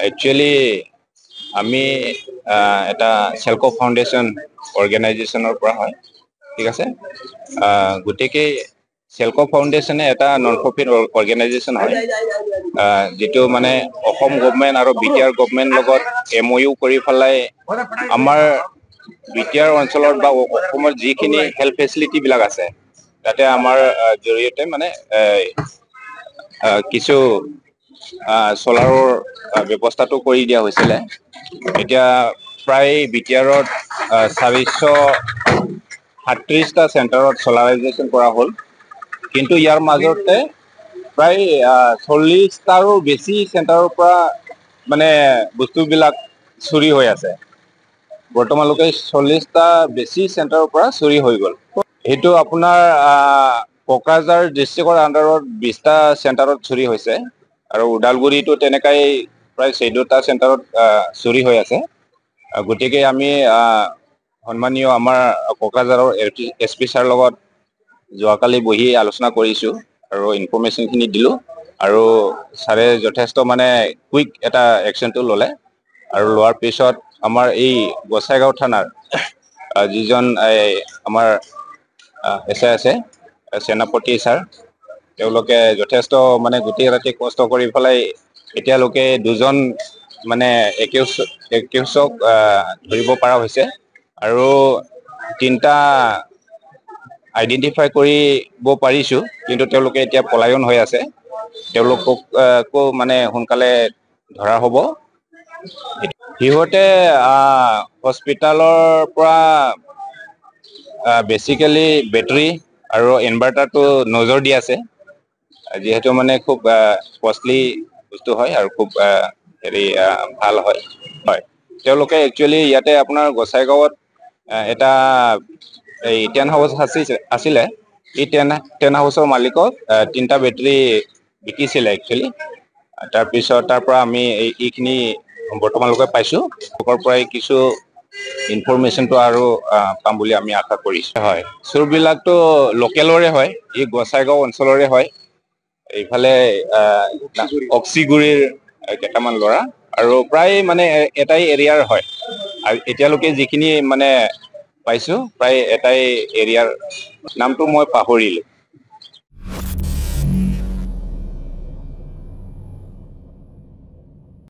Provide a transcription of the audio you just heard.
Actually, আমি এটা সেলকো foundation অৰ্গেনাইজেশ্যনৰ পৰা হয়, ঠিক আছে। গতিকে সেলকো ফাউণ্ডেশ্যনে এটা নন প্ৰফিট অৰ্গেনাইজেশ্যন হয়, যিটো মানে অসম গভৰ্ণমেণ্ট আৰু বিটিআৰ গভৰ্ণমেণ্ট লগত MOU কৰি পেলাই আমাৰ বিটিআৰ অঞ্চলত বা অসমৰ যিখিনি হেল্থ ফেচিলিটি বিলাক আছে তাতে আমাৰ জৰিয়তে মানে কিছু চলাৰৰ ব্যৱস্থাটো কৰি দিয়া হৈছিলে। এতিয়া প্ৰায় বিটিআৰত 437টা চেণ্টাৰত চলাৰাইজেশ্যন কৰা হ'ল, কিন্তু ইয়াৰ মাজতে প্ৰায় 40টাৰো বেছি চেণ্টাৰৰ পৰা মানে বস্তুবিলাক চুৰি হৈ আছে। বৰ্তমানলৈকে 40টা বেছি চেণ্টাৰৰ পৰা চুৰি হৈ গ'ল। সেইটো আপোনাৰ কোকৰাঝাৰ ডিষ্ট্ৰিক্টৰ আণ্ডাৰত 20টা চেণ্টাৰত চুৰি হৈছে, আৰু ওদালগুৰিতো তেনেকাই প্ৰায় 14টা চেণ্টাৰত চুৰি হৈ আছে। গতিকে আমি সন্মানীয় আমাৰ কোকৰাঝাৰৰ SP ছাৰ লগত যোৱাকালি বহি আলোচনা কৰিছোঁ আৰু ইনফৰমেশ্যনখিনি দিলোঁ, আৰু ছাৰে যথেষ্ট মানে কুইক এটা একশ্যনটো ল'লে, আৰু লোৱাৰ পিছত আমাৰ এই গোসাইগাঁও থানাৰ যিজন আমাৰ SI আছে সেনাপতি ছাৰ, তেওঁলোকে যথেষ্ট মানে গোটেই ৰাতি কষ্ট কৰি পেলাই এতিয়ালৈকে 2জন মানে একিউজক ধৰিব পৰা হৈছে, আৰু 3টা আইডেণ্টিফাই কৰিব পাৰিছোঁ, কিন্তু তেওঁলোকে এতিয়া পলায়ন হৈ আছে। তেওঁলোককো মানে সোনকালে ধৰা হ'ব। সিহঁতে হস্পিটালৰ পৰা বেচিকেলি বেটাৰী আৰু ইনভাৰ্টাৰটো নজৰ দি আছে, যিহেতু মানে খুব কষ্টলি বস্তু হয় আৰু খুব ভাল হয়। তেওঁলোকে একচুৱেলি ইয়াতে আপোনাৰ গোসাইগাঁৱত এটা এই টেণ্ট হাউচ আছিলে, এই টেণ্ট হাউচৰ মালিকক 3টা বেটাৰী বিকিছিলে একচুৱেলি। তাৰপিছত তাৰ পৰা আমি এইখিনি বৰ্তমানলৈকে পাইছোঁ, লোকৰ পৰাই কিছু ইনফৰমেশ্যনটো আৰু পাম বুলি আমি আশা কৰিছোঁ। হয়, চোৰবিলাকতো লোকেলৰে হয়, এই গোসাইগাঁও অঞ্চলৰে হয়। এইফালে অক্সিগুৰিৰ কেইটামান ল'ৰা, আৰু প্ৰায় মানে এটাই এৰিয়াৰ হয়। আৰু এতিয়ালৈকে যিখিনি মানে পাইছোঁ প্ৰায় এটাই এৰিয়াৰ, নামটো মই পাহৰিলোঁ।